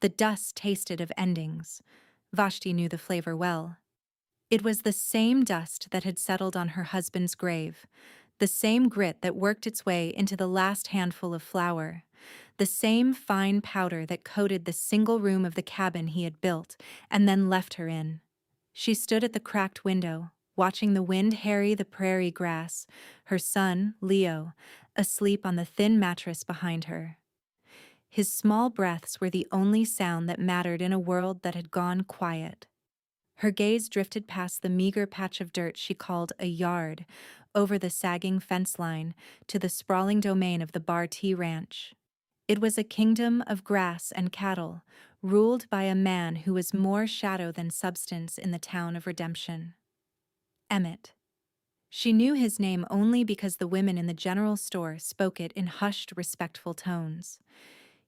The dust tasted of endings. Vashti knew the flavor well. It was the same dust that had settled on her husband's grave, the same grit that worked its way into the last handful of flour, the same fine powder that coated the single room of the cabin he had built and then left her in. She stood at the cracked window, watching the wind harry the prairie grass, her son, Leo, asleep on the thin mattress behind her. His small breaths were the only sound that mattered in a world that had gone quiet. Her gaze drifted past the meager patch of dirt she called a yard, over the sagging fence line, to the sprawling domain of the Bar T Ranch. It was a kingdom of grass and cattle, ruled by a man who was more shadow than substance in the town of Redemption. Emmett. She knew his name only because the women in the general store spoke it in hushed, respectful tones.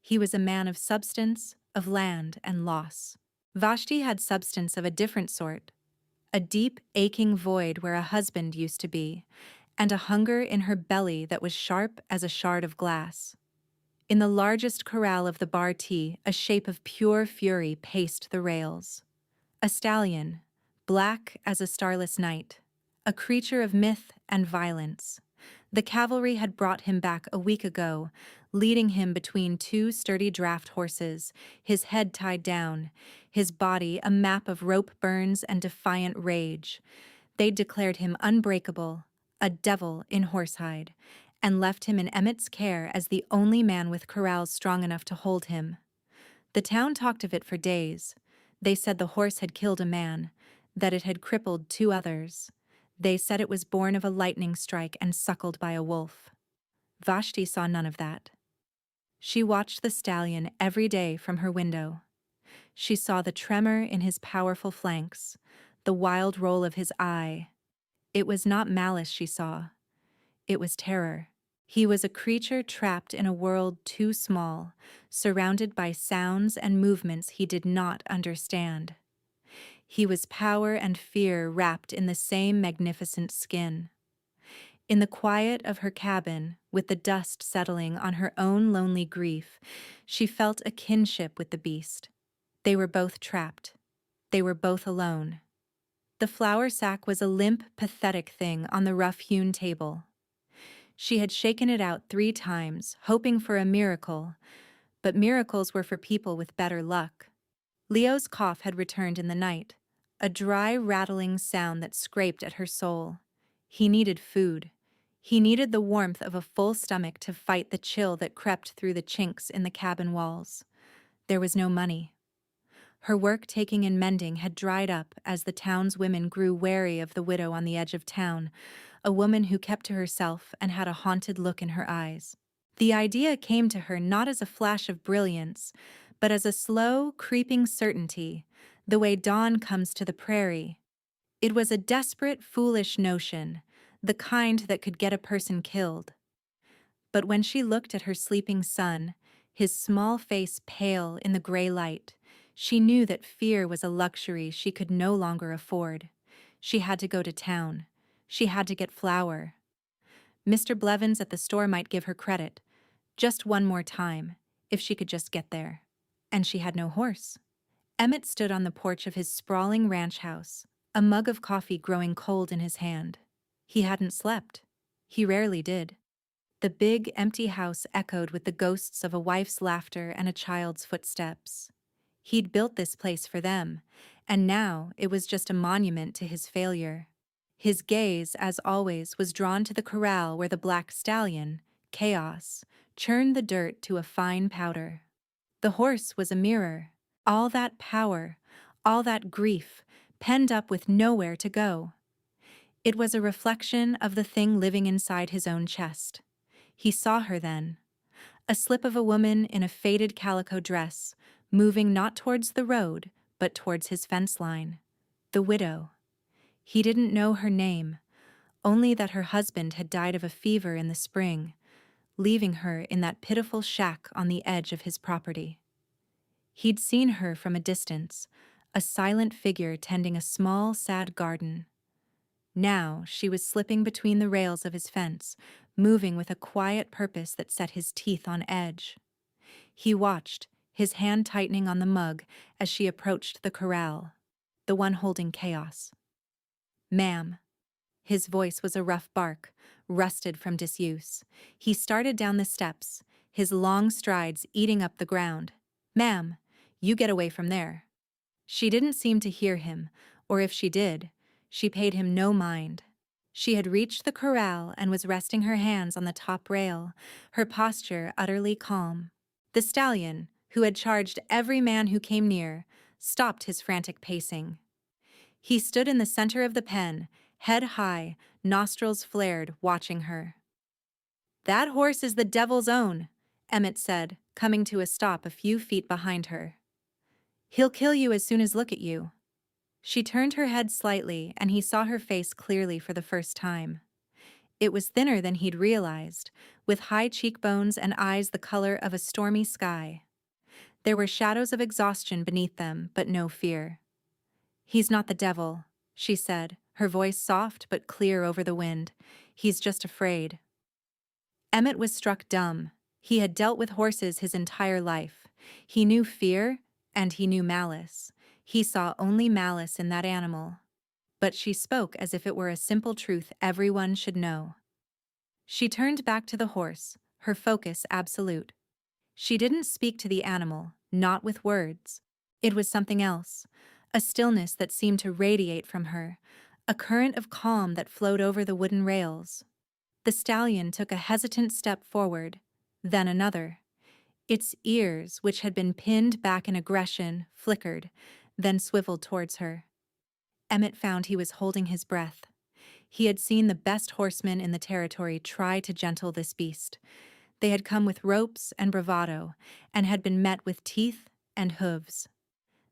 He was a man of substance, of land and loss. Vashti had substance of a different sort, a deep, aching void where a husband used to be, and a hunger in her belly that was sharp as a shard of glass. In the largest corral of the Bar T, a shape of pure fury paced the rails. A stallion, black as a starless night, a creature of myth and violence. The cavalry had brought him back a week ago, leading him between two sturdy draft horses, his head tied down, his body a map of rope burns and defiant rage. They'd declared him unbreakable, a devil in horsehide, and left him in Emmett's care as the only man with corrals strong enough to hold him. The town talked of it for days. They said the horse had killed a man, that it had crippled two others. They said it was born of a lightning strike and suckled by a wolf. Vashti saw none of that. She watched the stallion every day from her window. She saw the tremor in his powerful flanks, the wild roll of his eye. It was not malice she saw. It was terror. He was a creature trapped in a world too small, surrounded by sounds and movements he did not understand. He was power and fear wrapped in the same magnificent skin. In the quiet of her cabin, with the dust settling on her own lonely grief, she felt a kinship with the beast. They were both trapped. They were both alone. The flour sack was a limp, pathetic thing on the rough-hewn table. She had shaken it out 3 times, hoping for a miracle, but miracles were for people with better luck. Leo's cough had returned in the night, a dry, rattling sound that scraped at her soul. He needed food. He needed the warmth of a full stomach to fight the chill that crept through the chinks in the cabin walls. There was no money. Her work taking in mending had dried up as the town's women grew wary of the widow on the edge of town, a woman who kept to herself and had a haunted look in her eyes. The idea came to her not as a flash of brilliance, but as a slow, creeping certainty, the way dawn comes to the prairie. It was a desperate, foolish notion, the kind that could get a person killed. But when she looked at her sleeping son, his small face pale in the gray light, she knew that fear was a luxury she could no longer afford. She had to go to town. She had to get flour. Mr. Blevins at the store might give her credit. Just one more time, if she could just get there. And she had no horse. Emmett stood on the porch of his sprawling ranch house, a mug of coffee growing cold in his hand. He hadn't slept. He rarely did. The big, empty house echoed with the ghosts of a wife's laughter and a child's footsteps. He'd built this place for them, and now it was just a monument to his failure. His gaze, as always, was drawn to the corral where the black stallion, Chaos, churned the dirt to a fine powder. The horse was a mirror. All that power, all that grief, penned up with nowhere to go. It was a reflection of the thing living inside his own chest. He saw her then, a slip of a woman in a faded calico dress, moving not towards the road, but towards his fence line. The widow. He didn't know her name, only that her husband had died of a fever in the spring, leaving her in that pitiful shack on the edge of his property. He'd seen her from a distance, a silent figure tending a small, sad garden. Now she was slipping between the rails of his fence, moving with a quiet purpose that set his teeth on edge. He watched, his hand tightening on the mug as she approached the corral, the one holding chaos. "Ma'am." His voice was a rough bark, rusted from disuse. He started down the steps, his long strides eating up the ground. "Ma'am, you get away from there." She didn't seem to hear him, or if she did, she paid him no mind. She had reached the corral and was resting her hands on the top rail, her posture utterly calm. The stallion, who had charged every man who came near, stopped his frantic pacing. He stood in the center of the pen, head high, nostrils flared, watching her. "That horse is the devil's own," Emmett said, coming to a stop a few feet behind her. "He'll kill you as soon as look at you." She turned her head slightly, and he saw her face clearly for the first time. It was thinner than he'd realized, with high cheekbones and eyes the color of a stormy sky. There were shadows of exhaustion beneath them, but no fear. "He's not the devil," she said, her voice soft but clear over the wind. "He's just afraid." Emmett was struck dumb. He had dealt with horses his entire life. He knew fear, and he knew malice. He saw only malice in that animal. But she spoke as if it were a simple truth everyone should know. She turned back to the horse, her focus absolute. She didn't speak to the animal, not with words. It was something else, a stillness that seemed to radiate from her, a current of calm that flowed over the wooden rails. The stallion took a hesitant step forward, then another. Its ears, which had been pinned back in aggression, flickered, then swiveled towards her. Emmett found he was holding his breath. He had seen the best horsemen in the territory try to gentle this beast. They had come with ropes and bravado, and had been met with teeth and hooves.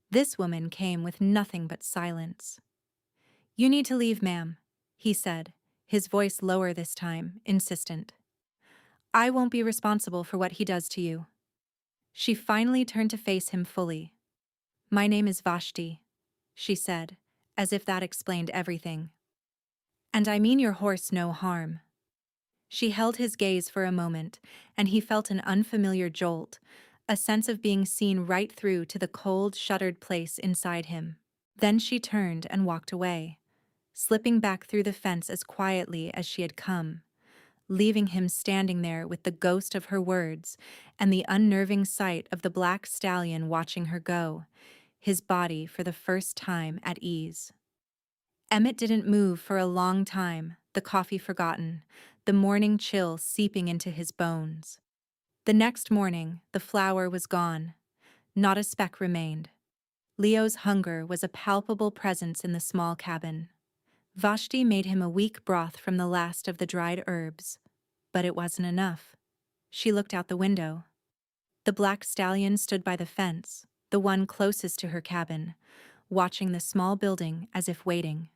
This woman came with nothing but silence. "You need to leave, ma'am," he said, his voice lower this time, insistent. "I won't be responsible for what he does to you." She finally turned to face him fully. "My name is Vashti," she said, as if that explained everything. "And I mean your horse no harm." She held his gaze for a moment, and he felt an unfamiliar jolt, a sense of being seen right through to the cold, shuttered place inside him. Then she turned and walked away, slipping back through the fence as quietly as she had come, leaving him standing there with the ghost of her words and the unnerving sight of the black stallion watching her go, his body for the first time at ease. Emmett didn't move for a long time, the coffee forgotten, the morning chill seeping into his bones. The next morning, the flour was gone. Not a speck remained. Leo's hunger was a palpable presence in the small cabin. Vashti made him a weak broth from the last of the dried herbs. But it wasn't enough. She looked out the window. The black stallion stood by the fence, the one closest to her cabin, watching the small building as if waiting.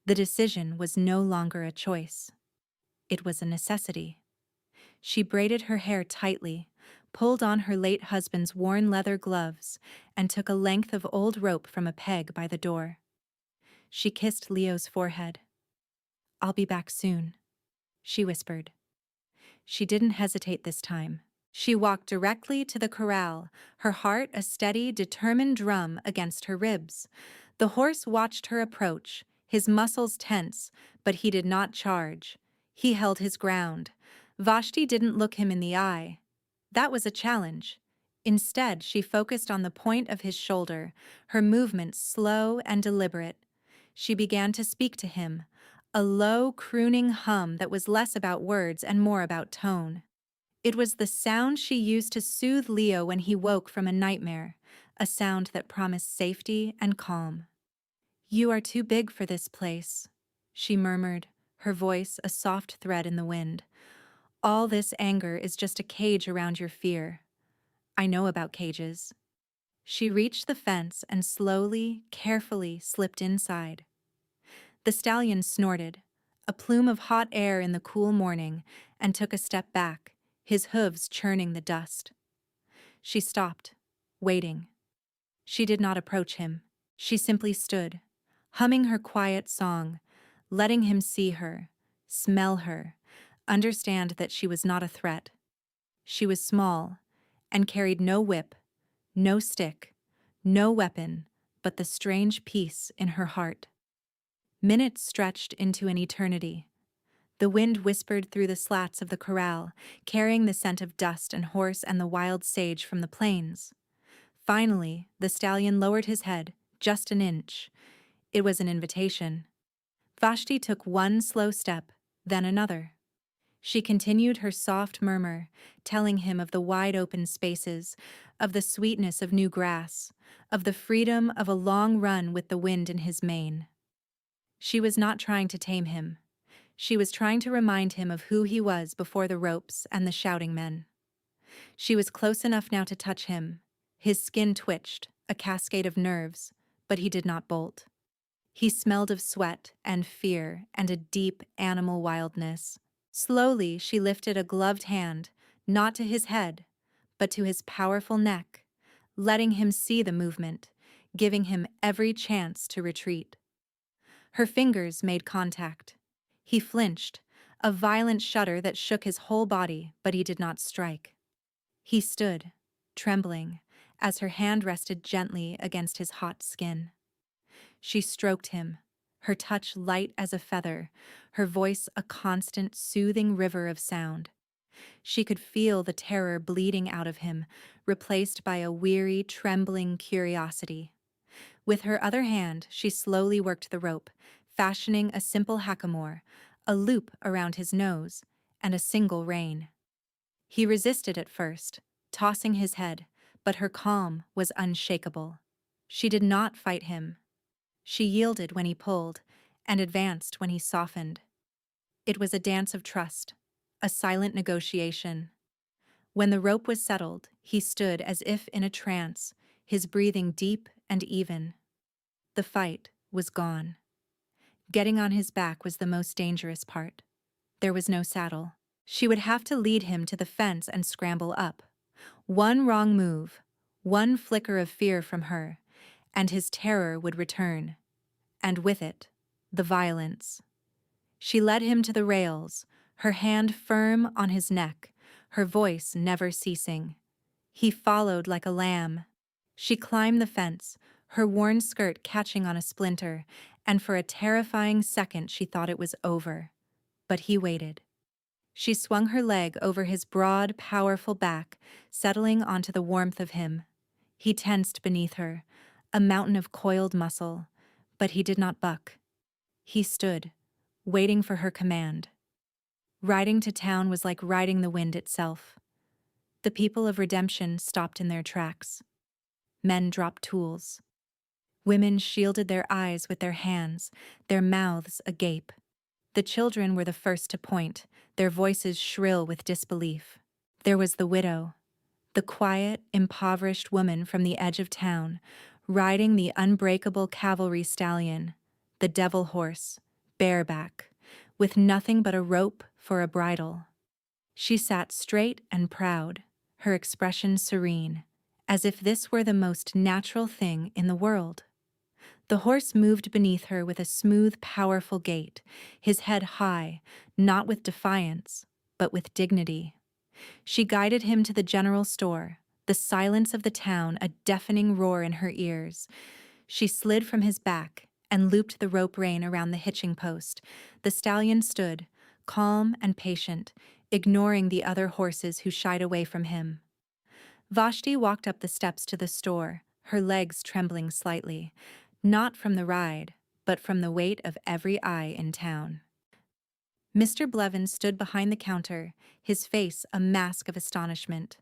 The decision was no longer a choice. It was a necessity. She braided her hair tightly, pulled on her late husband's worn leather gloves, and took a length of old rope from a peg by the door. She kissed Leo's forehead. "I'll be back soon," she whispered. She didn't hesitate this time. She walked directly to the corral, her heart a steady, determined drum against her ribs. The horse watched her approach, his muscles tense, but he did not charge. He held his ground. Vashti didn't look him in the eye. That was a challenge. Instead, she focused on the point of his shoulder, her movements slow and deliberate. She began to speak to him, a low, crooning hum that was less about words and more about tone. It was the sound she used to soothe Leo when he woke from a nightmare, a sound that promised safety and calm. "You are too big for this place," she murmured, her voice a soft thread in the wind. "All this anger is just a cage around your fear. I know about cages." She reached the fence and slowly, carefully slipped inside. The stallion snorted, a plume of hot air in the cool morning, and took a step back, his hooves churning the dust. She stopped, waiting. She did not approach him. She simply stood, humming her quiet song, letting him see her, smell her, understand that she was not a threat. She was small, and carried no whip, No stick, no weapon, but the strange peace in her heart. Minutes stretched into an eternity. The wind whispered through the slats of the corral, carrying the scent of dust and horse and the wild sage from the plains. Finally, the stallion lowered his head, just an inch. It was an invitation. Vashti took one slow step, then another. She continued her soft murmur, telling him of the wide-open spaces, of the sweetness of new grass, of the freedom of a long run with the wind in his mane. She was not trying to tame him. She was trying to remind him of who he was before the ropes and the shouting men. She was close enough now to touch him. His skin twitched, a cascade of nerves, but he did not bolt. He smelled of sweat and fear and a deep animal wildness. Slowly, she lifted a gloved hand, not to his head, but to his powerful neck, letting him see the movement, giving him every chance to retreat. Her fingers made contact. He flinched, a violent shudder that shook his whole body, but he did not strike. He stood, trembling, as her hand rested gently against his hot skin. She stroked him, her touch light as a feather, her voice a constant, soothing river of sound. She could feel the terror bleeding out of him, replaced by a weary, trembling curiosity. With her other hand, she slowly worked the rope, fashioning a simple hackamore, a loop around his nose, and a single rein. He resisted at first, tossing his head, but her calm was unshakable. She did not fight him. She yielded when he pulled, and advanced when he softened. It was a dance of trust, a silent negotiation. When the rope was settled, he stood as if in a trance, his breathing deep and even. The fight was gone. Getting on his back was the most dangerous part. There was no saddle. She would have to lead him to the fence and scramble up. One wrong move, one flicker of fear from her, and his terror would return. And with it, the violence. She led him to the rails, her hand firm on his neck, her voice never ceasing. He followed like a lamb. She climbed the fence, her worn skirt catching on a splinter, and for a terrifying second she thought it was over. But he waited. She swung her leg over his broad, powerful back, settling onto the warmth of him. He tensed beneath her, a mountain of coiled muscle, but he did not buck. He stood, waiting for her command. Riding to town was like riding the wind itself. The people of redemption stopped in their tracks. Men dropped tools. Women shielded their eyes with their hands, their mouths agape. The children were the first to point, their voices shrill with disbelief. There was the widow, the quiet, impoverished woman from the edge of town, riding the unbreakable cavalry stallion, the devil horse, bareback, with nothing but a rope for a bridle. She sat straight and proud, her expression serene, as if this were the most natural thing in the world. The horse moved beneath her with a smooth, powerful gait, his head high, not with defiance, but with dignity. She guided him to the general store, the silence of the town a deafening roar in her ears. She slid from his back and looped the rope rein around the hitching post. The stallion stood, calm and patient, ignoring the other horses who shied away from him. Vashti walked up the steps to the store, her legs trembling slightly, not from the ride, but from the weight of every eye in town. Mr. Blevins stood behind the counter, his face a mask of astonishment.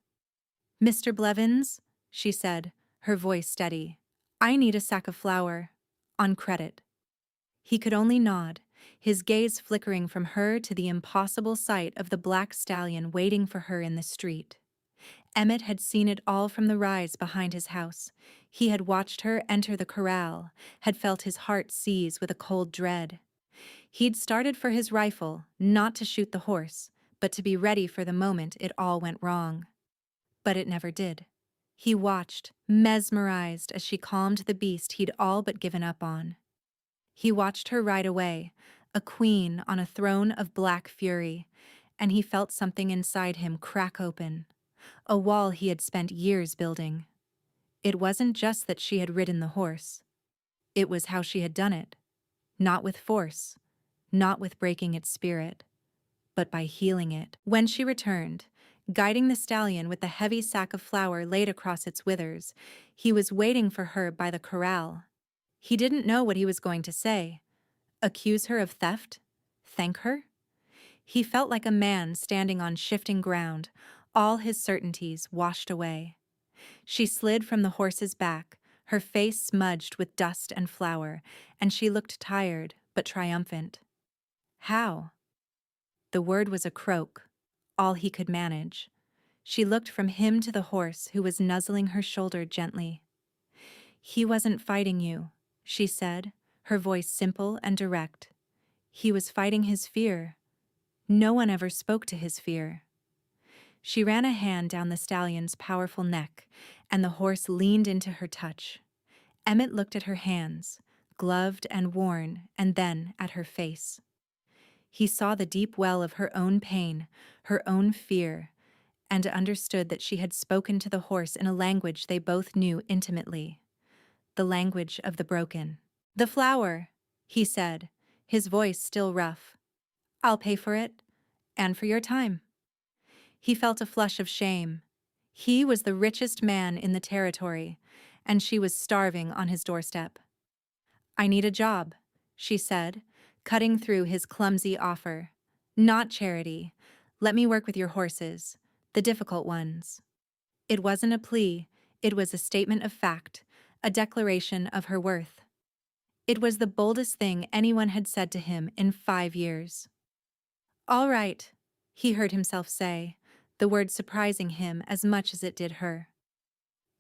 "Mr. Blevins," she said, her voice steady, "I need a sack of flour. On credit." He could only nod, his gaze flickering from her to the impossible sight of the black stallion waiting for her in the street. Emmett had seen it all from the rise behind his house. He had watched her enter the corral, had felt his heart seize with a cold dread. He'd started for his rifle, not to shoot the horse, but to be ready for the moment it all went wrong. But it never did. He watched, mesmerized, as she calmed the beast he'd all but given up on. He watched her ride away, a queen on a throne of black fury, and he felt something inside him crack open, a wall he had spent years building. It wasn't just that she had ridden the horse. It was how she had done it. Not with force, not with breaking its spirit, but by healing it. When she returned, guiding the stallion with the heavy sack of flour laid across its withers, he was waiting for her by the corral. He didn't know what he was going to say. Accuse her of theft? Thank her? He felt like a man standing on shifting ground, all his certainties washed away. She slid from the horse's back, her face smudged with dust and flour, and she looked tired but triumphant. How? The word was a croak, all he could manage. She looked from him to the horse, who was nuzzling her shoulder gently. He wasn't fighting you, she said, her voice simple and direct. He was fighting his fear. No one ever spoke to his fear. She ran a hand down the stallion's powerful neck, and the horse leaned into her touch. Emmett looked at her hands, gloved and worn, and then at her face. He saw the deep well of her own pain, her own fear, and understood that she had spoken to the horse in a language they both knew intimately, the language of the broken. "The flour," he said, his voice still rough. "I'll pay for it, and for your time." He felt a flush of shame. He was the richest man in the territory, and she was starving on his doorstep. "I need a job," she said, cutting through his clumsy offer. "Not charity. Let me work with your horses, the difficult ones." It wasn't a plea, it was a statement of fact, a declaration of her worth. It was the boldest thing anyone had said to him in 5 years. "All right," he heard himself say, the word surprising him as much as it did her.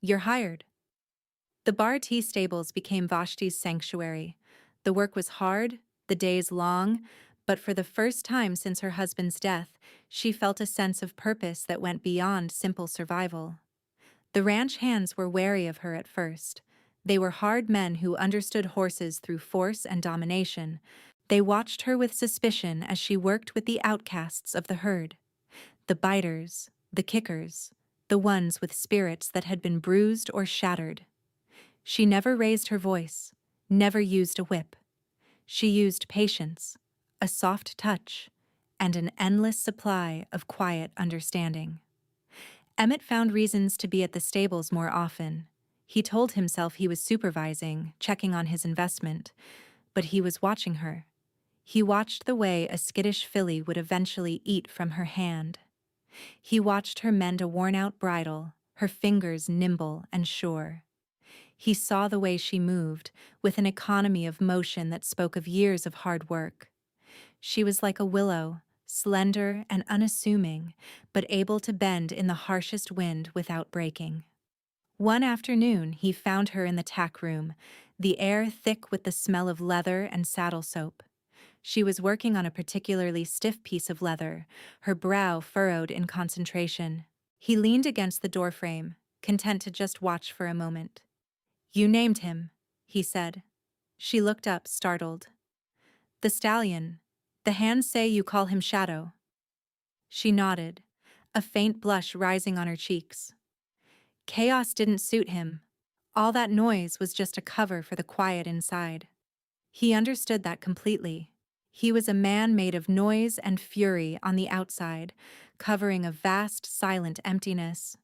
"You're hired." The Bar Tea stables became Vashti's sanctuary. The work was hard, the days long, but for the first time since her husband's death, she felt a sense of purpose that went beyond simple survival. The ranch hands were wary of her at first. They were hard men who understood horses through force and domination. They watched her with suspicion as she worked with the outcasts of the herd. The biters, the kickers, the ones with spirits that had been bruised or shattered. She never raised her voice, never used a whip. She used patience, a soft touch, and an endless supply of quiet understanding. Emmett found reasons to be at the stables more often. He told himself he was supervising, checking on his investment, but he was watching her. He watched the way a skittish filly would eventually eat from her hand. He watched her mend a worn-out bridle, her fingers nimble and sure. He saw the way she moved, with an economy of motion that spoke of years of hard work. She was like a willow, slender and unassuming, but able to bend in the harshest wind without breaking. One afternoon, he found her in the tack room, the air thick with the smell of leather and saddle soap. She was working on a particularly stiff piece of leather, her brow furrowed in concentration. He leaned against the doorframe, content to just watch for a moment. "You named him," he said. She looked up, startled. "The stallion. The hands say you call him Shadow." She nodded, a faint blush rising on her cheeks. Chaos didn't suit him. All that noise was just a cover for the quiet inside. He understood that completely. He was a man made of noise and fury on the outside, covering a vast, silent emptiness.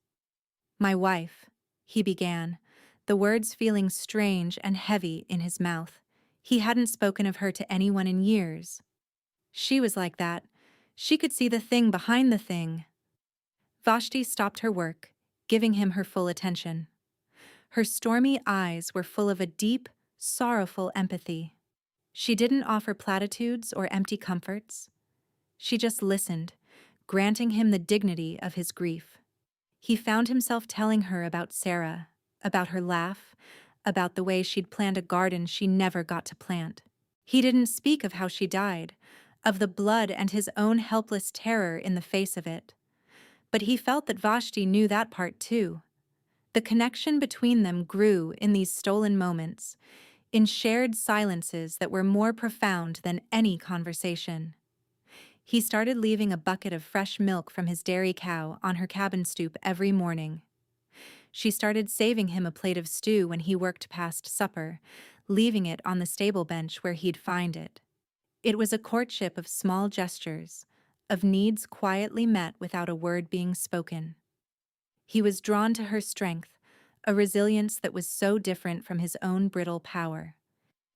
"My wife," he began, the words feeling strange and heavy in his mouth. He hadn't spoken of her to anyone in years. She was like that. She could see the thing behind the thing. Vashti stopped her work, giving him her full attention. Her stormy eyes were full of a deep, sorrowful empathy. She didn't offer platitudes or empty comforts. She just listened, granting him the dignity of his grief. He found himself telling her about Sarah, about her laugh, about the way she'd planned a garden she never got to plant. He didn't speak of how she died, of the blood and his own helpless terror in the face of it. But he felt that Vashti knew that part too. The connection between them grew in these stolen moments, in shared silences that were more profound than any conversation. He started leaving a bucket of fresh milk from his dairy cow on her cabin stoop every morning. She started saving him a plate of stew when he worked past supper, leaving it on the stable bench where he'd find it. It was a courtship of small gestures, of needs quietly met without a word being spoken. He was drawn to her strength, a resilience that was so different from his own brittle power.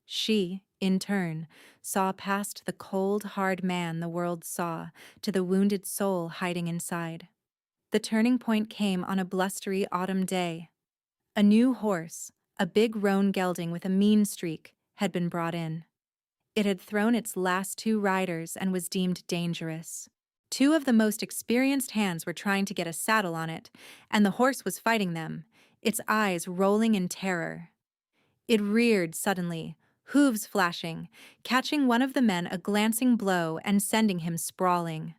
She, in turn, saw past the cold, hard man the world saw to the wounded soul hiding inside. The turning point came on a blustery autumn day. A new horse, a big roan gelding with a mean streak, had been brought in. It had thrown its last two riders and was deemed dangerous. Two of the most experienced hands were trying to get a saddle on it, and the horse was fighting them, its eyes rolling in terror. It reared suddenly, hooves flashing, catching one of the men a glancing blow and sending him sprawling.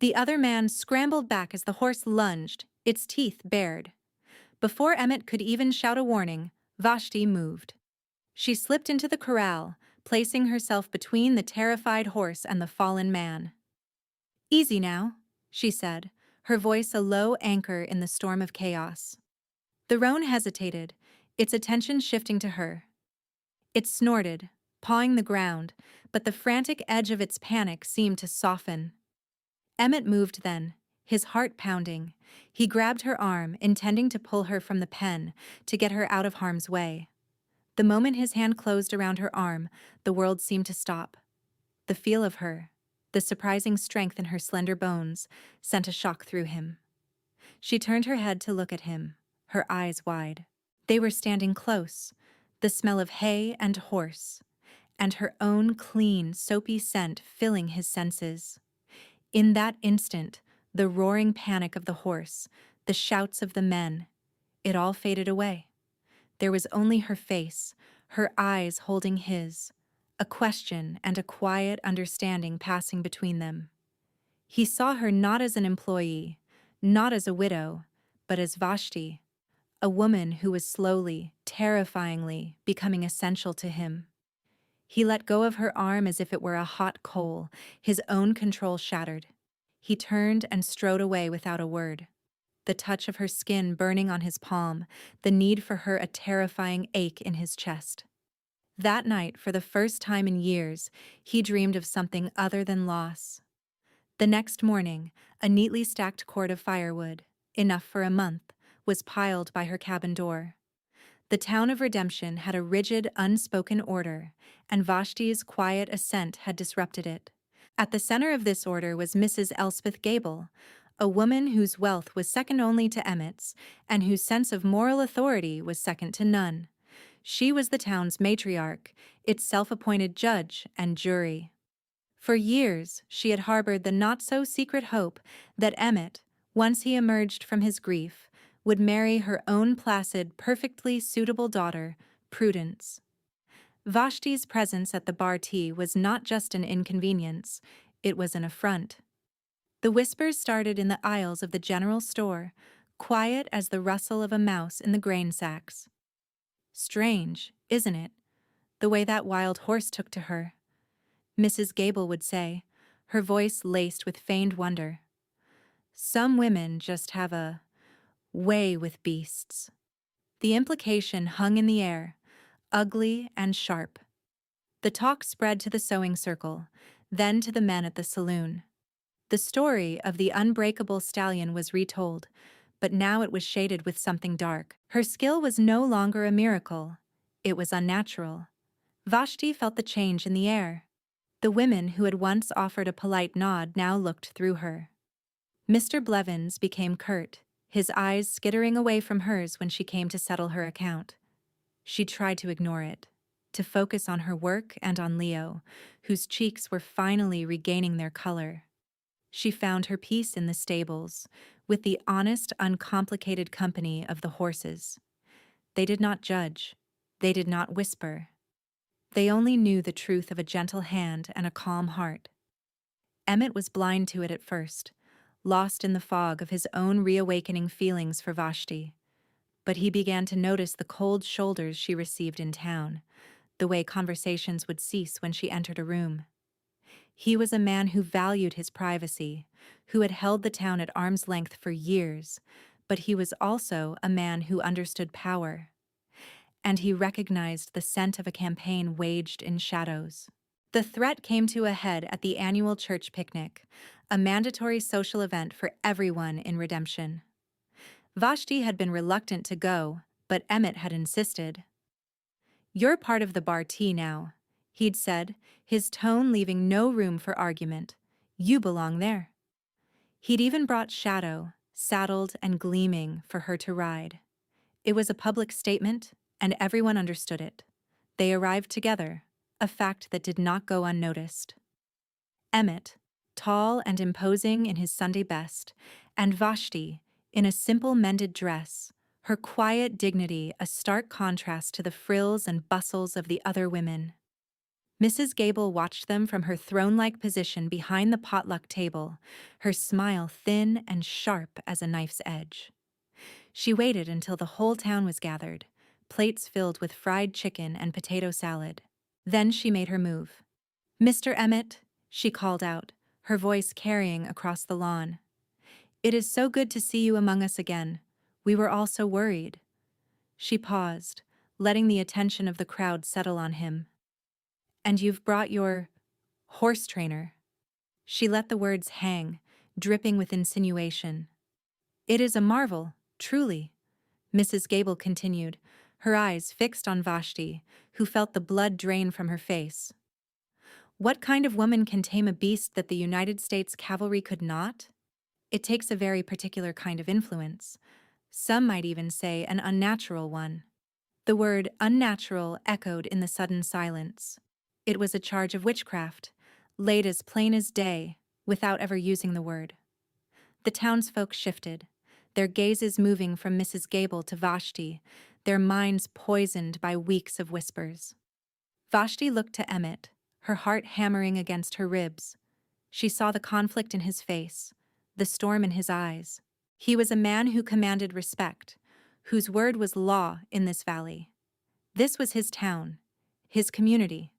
The other man scrambled back as the horse lunged, its teeth bared. Before Emmett could even shout a warning, Vashti moved. She slipped into the corral, placing herself between the terrified horse and the fallen man. "Easy now," she said, her voice a low anchor in the storm of chaos. The roan hesitated, its attention shifting to her. It snorted, pawing the ground, but the frantic edge of its panic seemed to soften. Emmett moved then, his heart pounding. He grabbed her arm, intending to pull her from the pen, to get her out of harm's way. The moment his hand closed around her arm, the world seemed to stop. The feel of her, the surprising strength in her slender bones, sent a shock through him. She turned her head to look at him, her eyes wide. They were standing close, the smell of hay and horse, and her own clean, soapy scent filling his senses. In that instant, the roaring panic of the horse, the shouts of the men, it all faded away. There was only her face, her eyes holding his, a question and a quiet understanding passing between them. He saw her not as an employee, not as a widow, but as Vashti, a woman who was slowly, terrifyingly, becoming essential to him. He let go of her arm as if it were a hot coal, his own control shattered. He turned and strode away without a word. The touch of her skin burning on his palm, the need for her a terrifying ache in his chest. That night, for the first time in years, he dreamed of something other than loss. The next morning, a neatly stacked cord of firewood, enough for a month, was piled by her cabin door. The town of Redemption had a rigid, unspoken order, and Vashti's quiet assent had disrupted it. At the center of this order was Mrs. Elspeth Gable, a woman whose wealth was second only to Emmett's, and whose sense of moral authority was second to none. She was the town's matriarch, its self-appointed judge and jury. For years, she had harbored the not-so-secret hope that Emmett, once he emerged from his grief, would marry her own placid, perfectly suitable daughter, Prudence. Vashti's presence at the bar tea was not just an inconvenience, it was an affront. The whispers started in the aisles of the general store, quiet as the rustle of a mouse in the grain sacks. "Strange, isn't it, the way that wild horse took to her?" Mrs. Gable would say, her voice laced with feigned wonder. "Some women just have a way with beasts." The implication hung in the air, ugly and sharp. The talk spread to the sewing circle, then to the men at the saloon. The story of the Unbreakable Stallion was retold, but now it was shaded with something dark. Her skill was no longer a miracle. It was unnatural. Vashti felt the change in the air. The women who had once offered a polite nod now looked through her. Mr. Blevins became curt, his eyes skittering away from hers when she came to settle her account. She tried to ignore it, to focus on her work and on Leo, whose cheeks were finally regaining their color. She found her peace in the stables, with the honest, uncomplicated company of the horses. They did not judge. They did not whisper. They only knew the truth of a gentle hand and a calm heart. Emmett was blind to it at first, lost in the fog of his own reawakening feelings for Vashti. But he began to notice the cold shoulders she received in town, the way conversations would cease when she entered a room. He was a man who valued his privacy, who had held the town at arm's length for years, but he was also a man who understood power, and he recognized the scent of a campaign waged in shadows. The threat came to a head at the annual church picnic, a mandatory social event for everyone in Redemption. Vashti had been reluctant to go, but Emmett had insisted. "You're part of the bar T now," he'd said, his tone leaving no room for argument. "You belong there." He'd even brought Shadow, saddled and gleaming, for her to ride. It was a public statement, and everyone understood it. They arrived together, a fact that did not go unnoticed. Emmett, tall and imposing in his Sunday best, and Vashti, in a simple mended dress, her quiet dignity a stark contrast to the frills and bustles of the other women. Mrs. Gable watched them from her throne-like position behind the potluck table, her smile thin and sharp as a knife's edge. She waited until the whole town was gathered, plates filled with fried chicken and potato salad. Then she made her move. "Mr. Emmett," she called out, her voice carrying across the lawn. "It is so good to see you among us again. We were all so worried." She paused, letting the attention of the crowd settle on him. "And you've brought your horse trainer." She let the words hang, dripping with insinuation. "It is a marvel, truly," Mrs. Gable continued, her eyes fixed on Vashti, who felt the blood drain from her face. "What kind of woman can tame a beast that the United States Cavalry could not? It takes a very particular kind of influence. Some might even say an unnatural one." The word unnatural echoed in the sudden silence. It was a charge of witchcraft, laid as plain as day, without ever using the word. The townsfolk shifted, their gazes moving from Mrs. Gable to Vashti, their minds poisoned by weeks of whispers. Vashti looked to Emmett, her heart hammering against her ribs. She saw the conflict in his face, the storm in his eyes. He was a man who commanded respect, whose word was law in this valley. This was his town, his community.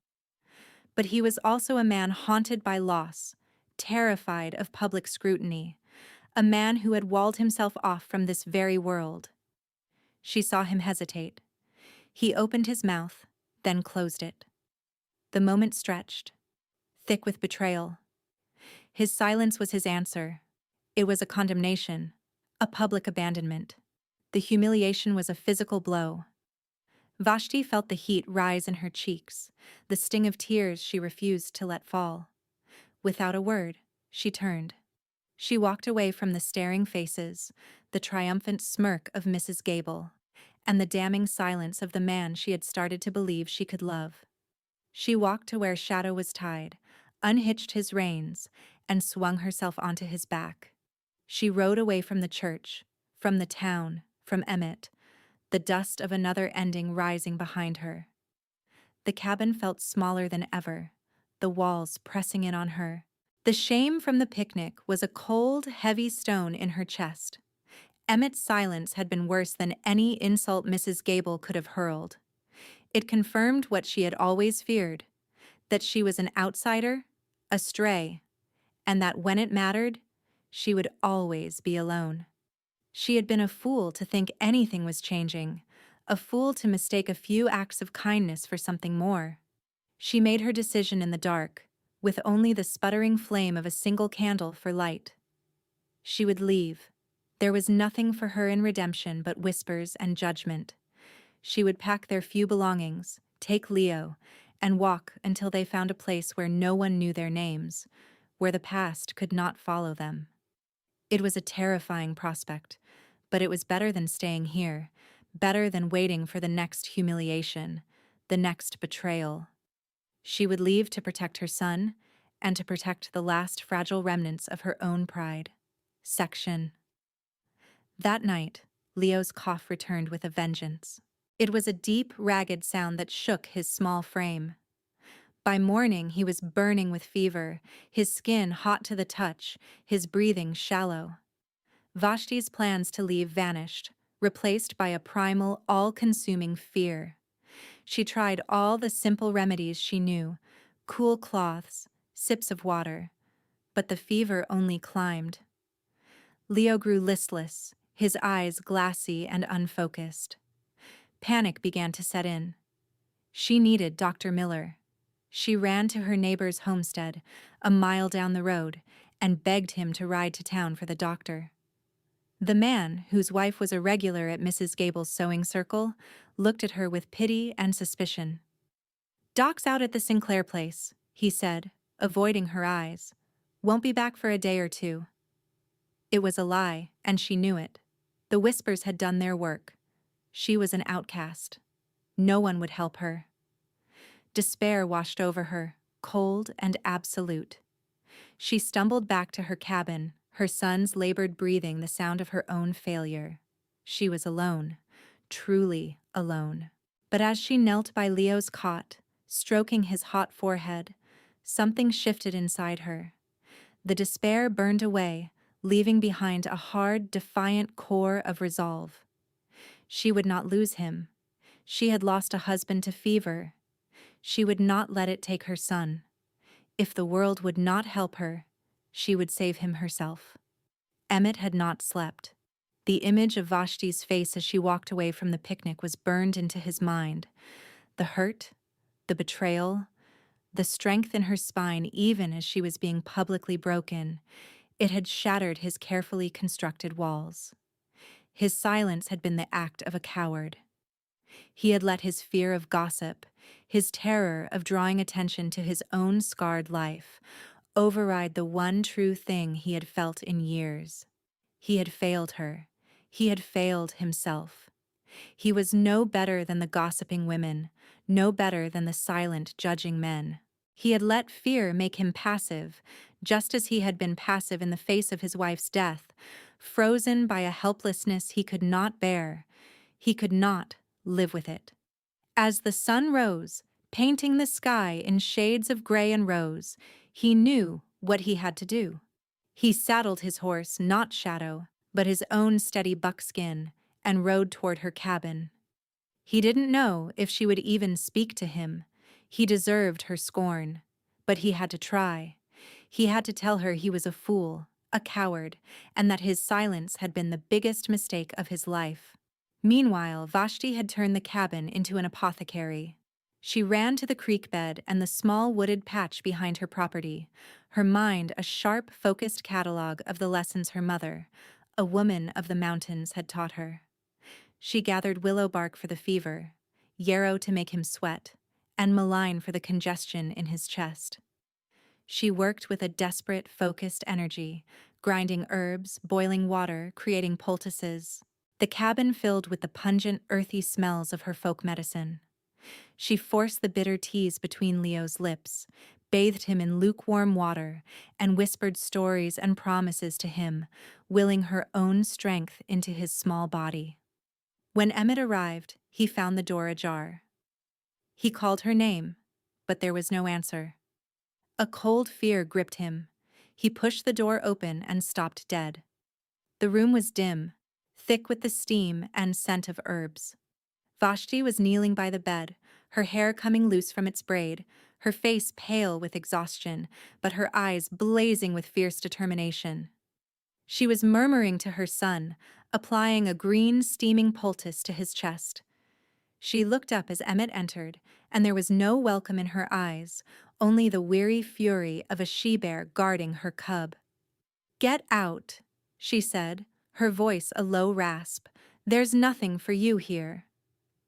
But he was also a man haunted by loss, terrified of public scrutiny, a man who had walled himself off from this very world. She saw him hesitate. He opened his mouth, then closed it. The moment stretched, thick with betrayal. His silence was his answer. It was a condemnation, a public abandonment. The humiliation was a physical blow. Vashti felt the heat rise in her cheeks, the sting of tears she refused to let fall. Without a word, she turned. She walked away from the staring faces, the triumphant smirk of Mrs. Gable, and the damning silence of the man she had started to believe she could love. She walked to where Shadow was tied, unhitched his reins, and swung herself onto his back. She rode away from the church, from the town, from Emmett, the dust of another ending rising behind her. The cabin felt smaller than ever, the walls pressing in on her. The shame from the picnic was a cold, heavy stone in her chest. Emmett's silence had been worse than any insult Mrs. Gable could have hurled. It confirmed what she had always feared, that she was an outsider, a stray, and that when it mattered, she would always be alone. She had been a fool to think anything was changing, a fool to mistake a few acts of kindness for something more. She made her decision in the dark, with only the sputtering flame of a single candle for light. She would leave. There was nothing for her in Redemption but whispers and judgment. She would pack their few belongings, take Leo, and walk until they found a place where no one knew their names, where the past could not follow them. It was a terrifying prospect, but it was better than staying here, better than waiting for the next humiliation, the next betrayal. She would leave to protect her son and to protect the last fragile remnants of her own pride. Section. That night, Leo's cough returned with a vengeance. It was a deep, ragged sound that shook his small frame. By morning, he was burning with fever, his skin hot to the touch, his breathing shallow. Vashti's plans to leave vanished, replaced by a primal, all-consuming fear. She tried all the simple remedies she knew, cool cloths, sips of water, but the fever only climbed. Leo grew listless, his eyes glassy and unfocused. Panic began to set in. She needed Dr. Miller. She ran to her neighbor's homestead, a mile down the road, and begged him to ride to town for the doctor. The man, whose wife was a regular at Mrs. Gable's sewing circle, looked at her with pity and suspicion. "Doc's out at the Sinclair place," he said, avoiding her eyes. "Won't be back for a day or two." It was a lie, and she knew it. The whispers had done their work. She was an outcast. No one would help her. Despair washed over her, cold and absolute. She stumbled back to her cabin, her son's labored breathing the sound of her own failure. She was alone, truly alone. But as she knelt by Leo's cot, stroking his hot forehead, something shifted inside her. The despair burned away, leaving behind a hard, defiant core of resolve. She would not lose him. She had lost a husband to fever. She would not let it take her son. If the world would not help her, she would save him herself. Emmett had not slept. The image of Vashti's face as she walked away from the picnic was burned into his mind. The hurt, the betrayal, the strength in her spine even as she was being publicly broken, it had shattered his carefully constructed walls. His silence had been the act of a coward. He had let his fear of gossip, his terror of drawing attention to his own scarred life, override the one true thing he had felt in years. He had failed her. He had failed himself. He was no better than the gossiping women, no better than the silent, judging men. He had let fear make him passive, just as he had been passive in the face of his wife's death, frozen by a helplessness he could not bear. He could not live with it. As the sun rose, painting the sky in shades of gray and rose, he knew what he had to do. He saddled his horse, not Shadow, but his own steady buckskin, and rode toward her cabin. He didn't know if she would even speak to him. He deserved her scorn, but he had to try. He had to tell her he was a fool, a coward, and that his silence had been the biggest mistake of his life. Meanwhile, Vashti had turned the cabin into an apothecary. She ran to the creek bed and the small wooded patch behind her property, her mind a sharp, focused catalogue of the lessons her mother, a woman of the mountains, had taught her. She gathered willow bark for the fever, yarrow to make him sweat, and mullein for the congestion in his chest. She worked with a desperate, focused energy, grinding herbs, boiling water, creating poultices. The cabin filled with the pungent, earthy smells of her folk medicine. She forced the bitter teas between Leo's lips, bathed him in lukewarm water, and whispered stories and promises to him, willing her own strength into his small body. When Emmett arrived, he found the door ajar. He called her name, but there was no answer. A cold fear gripped him. He pushed the door open and stopped dead. The room was dim, thick with the steam and scent of herbs. Vashti was kneeling by the bed, her hair coming loose from its braid, her face pale with exhaustion, but her eyes blazing with fierce determination. She was murmuring to her son, applying a green, steaming poultice to his chest. She looked up as Emmett entered, and there was no welcome in her eyes, only the weary fury of a she-bear guarding her cub. "Get out," she said, her voice a low rasp. "There's nothing for you here."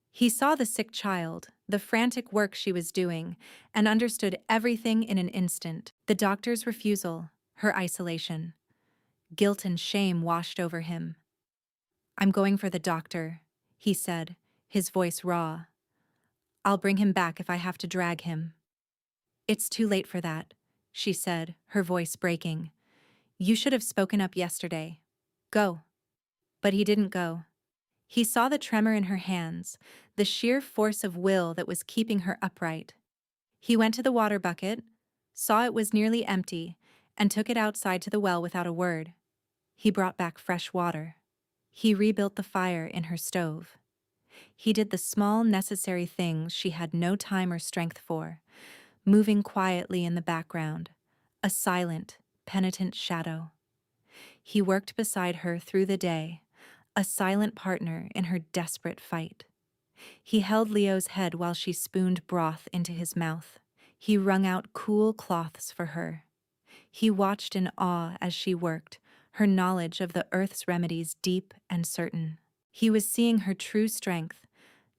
He saw the sick child, the frantic work she was doing, and understood everything in an instant. The doctor's refusal, her isolation. Guilt and shame washed over him. "I'm going for the doctor," he said, his voice raw. "I'll bring him back if I have to drag him." "It's too late for that," she said, her voice breaking. "You should have spoken up yesterday. Go." But he didn't go. He saw the tremor in her hands, the sheer force of will that was keeping her upright. He went to the water bucket, saw it was nearly empty, and took it outside to the well without a word. He brought back fresh water. He rebuilt the fire in her stove. He did the small, necessary things she had no time or strength for, moving quietly in the background, a silent, penitent shadow. He worked beside her through the day, a silent partner in her desperate fight. He held Leo's head while she spooned broth into his mouth. He wrung out cool cloths for her. He watched in awe as she worked, her knowledge of the earth's remedies deep and certain. He was seeing her true strength,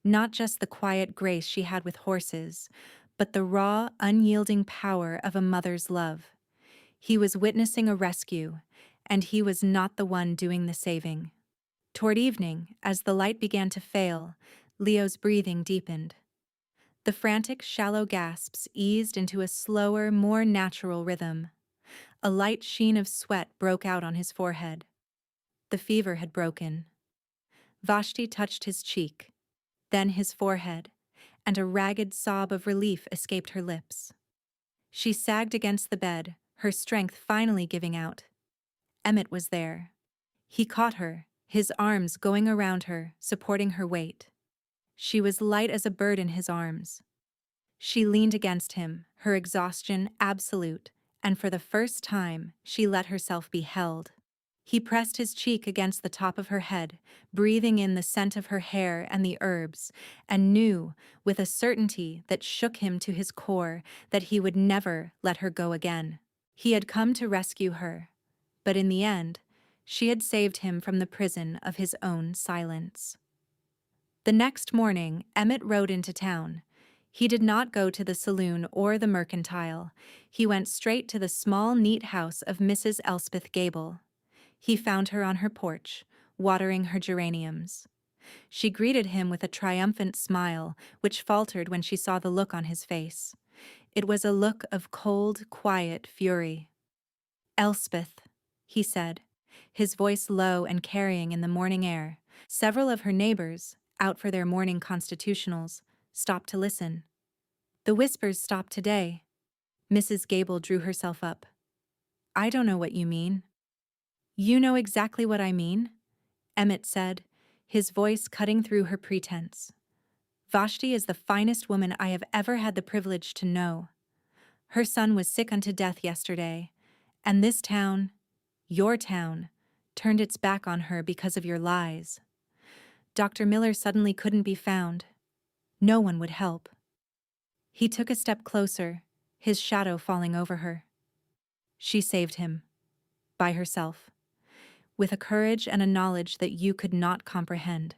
not just the quiet grace she had with horses, but the raw, unyielding power of a mother's love. He was witnessing a rescue, and he was not the one doing the saving. Toward evening, as the light began to fail, Leo's breathing deepened. The frantic, shallow gasps eased into a slower, more natural rhythm. A light sheen of sweat broke out on his forehead. The fever had broken. Vashti touched his cheek, then his forehead, and a ragged sob of relief escaped her lips. She sagged against the bed, her strength finally giving out. Emmett was there. He caught her, his arms going around her, supporting her weight. She was light as a bird in his arms. She leaned against him, her exhaustion absolute, and for the first time, she let herself be held. He pressed his cheek against the top of her head, breathing in the scent of her hair and the herbs, and knew, with a certainty that shook him to his core, that he would never let her go again. He had come to rescue her, but in the end, she had saved him from the prison of his own silence. The next morning, Emmett rode into town. He did not go to the saloon or the mercantile. He went straight to the small, neat house of Mrs. Elspeth Gable. He found her on her porch, watering her geraniums. She greeted him with a triumphant smile, which faltered when she saw the look on his face. It was a look of cold, quiet fury. "Elspeth," he said, his voice low and carrying in the morning air. Several of her neighbors, out for their morning constitutionals, stopped to listen. The whispers stopped today. Mrs. Gable drew herself up. "I don't know what you mean." "You know exactly what I mean," Emmett said, his voice cutting through her pretense. "Vashti is the finest woman I have ever had the privilege to know. Her son was sick unto death yesterday, and this town, your town, turned its back on her because of your lies. Dr. Miller suddenly couldn't be found. No one would help." He took a step closer, his shadow falling over her. She saved him. By herself. With a courage and a knowledge that you could not comprehend.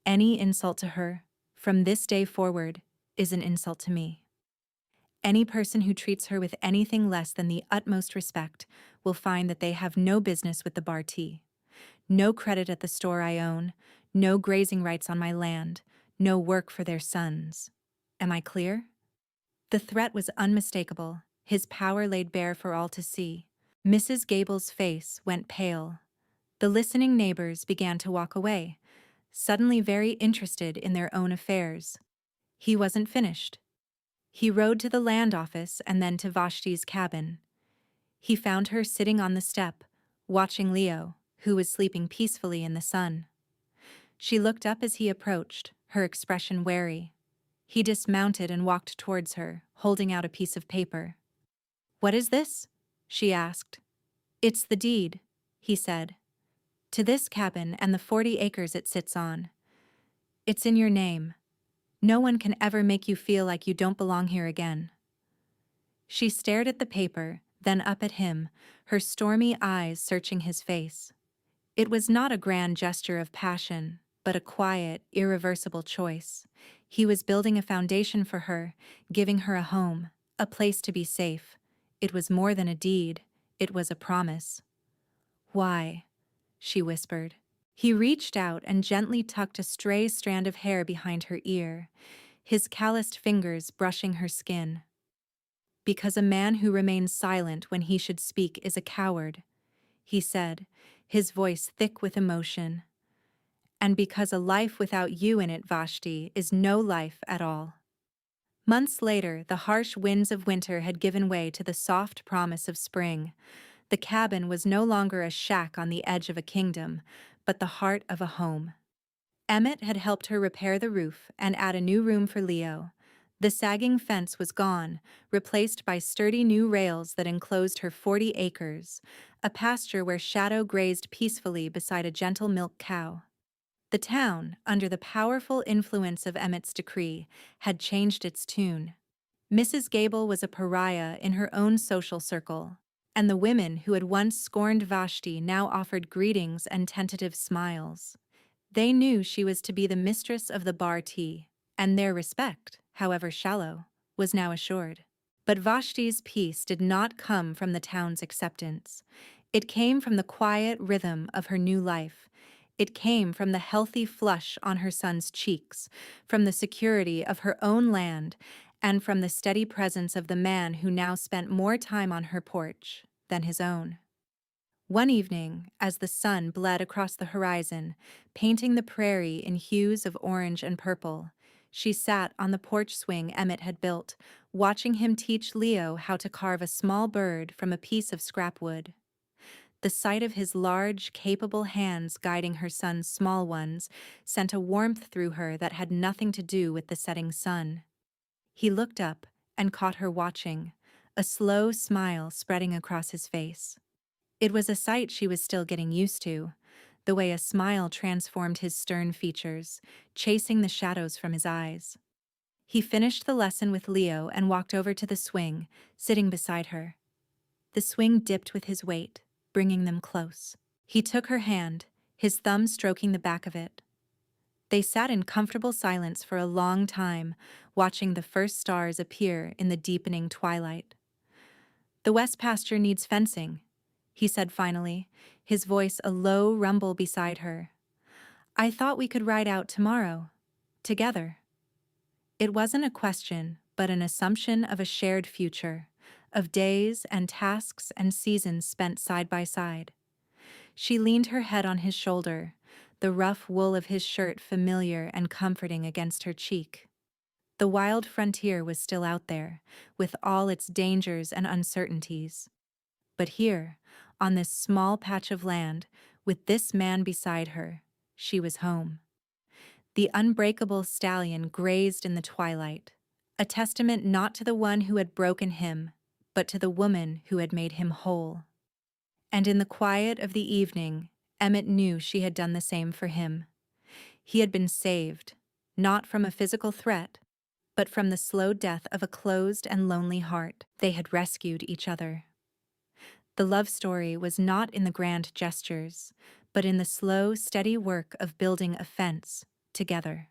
Any insult to her, from this day forward, is an insult to me. Any person who treats her with anything less than the utmost respect will find that they have no business with the bar tea. No credit at the store I own, no grazing rights on my land, no work for their sons. Am I clear? The threat was unmistakable, his power laid bare for all to see. Mrs. Gable's face went pale. The listening neighbors began to walk away, suddenly very interested in their own affairs. He wasn't finished. He rode to the land office and then to Vashti's cabin. He found her sitting on the step, watching Leo, who was sleeping peacefully in the sun. She looked up as he approached, her expression wary. He dismounted and walked towards her, holding out a piece of paper. "What is this?" she asked. "It's the deed," he said. "To this cabin and the 40 acres it sits on. It's in your name. No one can ever make you feel like you don't belong here again." She stared at the paper, then up at him, her stormy eyes searching his face. It was not a grand gesture of passion, but a quiet, irreversible choice. He was building a foundation for her, giving her a home, a place to be safe. It was more than a deed, it was a promise. "Why?" she whispered. He reached out and gently tucked a stray strand of hair behind her ear, his calloused fingers brushing her skin. "Because a man who remains silent when he should speak is a coward," he said, his voice thick with emotion. "And because a life without you in it, Vashti, is no life at all." Months later, the harsh winds of winter had given way to the soft promise of spring. The cabin was no longer a shack on the edge of a kingdom, but the heart of a home. Emmett had helped her repair the roof and add a new room for Leo. The sagging fence was gone, replaced by sturdy new rails that enclosed her 40 acres, a pasture where Shadow grazed peacefully beside a gentle milk cow. The town, under the powerful influence of Emmett's decree, had changed its tune. Mrs. Gable was a pariah in her own social circle, and the women who had once scorned Vashti now offered greetings and tentative smiles. They knew she was to be the mistress of the bar tea, and their respect, however shallow, was now assured. But Vashti's peace did not come from the town's acceptance. It came from the quiet rhythm of her new life. It came from the healthy flush on her son's cheeks, from the security of her own land, and from the steady presence of the man who now spent more time on her porch than his own. One evening, as the sun bled across the horizon, painting the prairie in hues of orange and purple, she sat on the porch swing Emmett had built, watching him teach Leo how to carve a small bird from a piece of scrap wood. The sight of his large, capable hands guiding her son's small ones sent a warmth through her that had nothing to do with the setting sun. He looked up and caught her watching, a slow smile spreading across his face. It was a sight she was still getting used to, the way a smile transformed his stern features, chasing the shadows from his eyes. He finished the lesson with Leo and walked over to the swing, sitting beside her. The swing dipped with his weight, bringing them close. He took her hand, his thumb stroking the back of it. They sat in comfortable silence for a long time, watching the first stars appear in the deepening twilight. "The west pasture needs fencing," he said finally, his voice a low rumble beside her. "I thought we could ride out tomorrow, together." It wasn't a question, but an assumption of a shared future, of days and tasks and seasons spent side by side. She leaned her head on his shoulder, the rough wool of his shirt familiar and comforting against her cheek. The wild frontier was still out there, with all its dangers and uncertainties. But here, on this small patch of land, with this man beside her, she was home. The unbreakable stallion grazed in the twilight, a testament not to the one who had broken him, but to the woman who had made him whole. And in the quiet of the evening, Emmett knew she had done the same for him. He had been saved, not from a physical threat, but from the slow death of a closed and lonely heart. They had rescued each other. The love story was not in the grand gestures, but in the slow, steady work of building a fence together.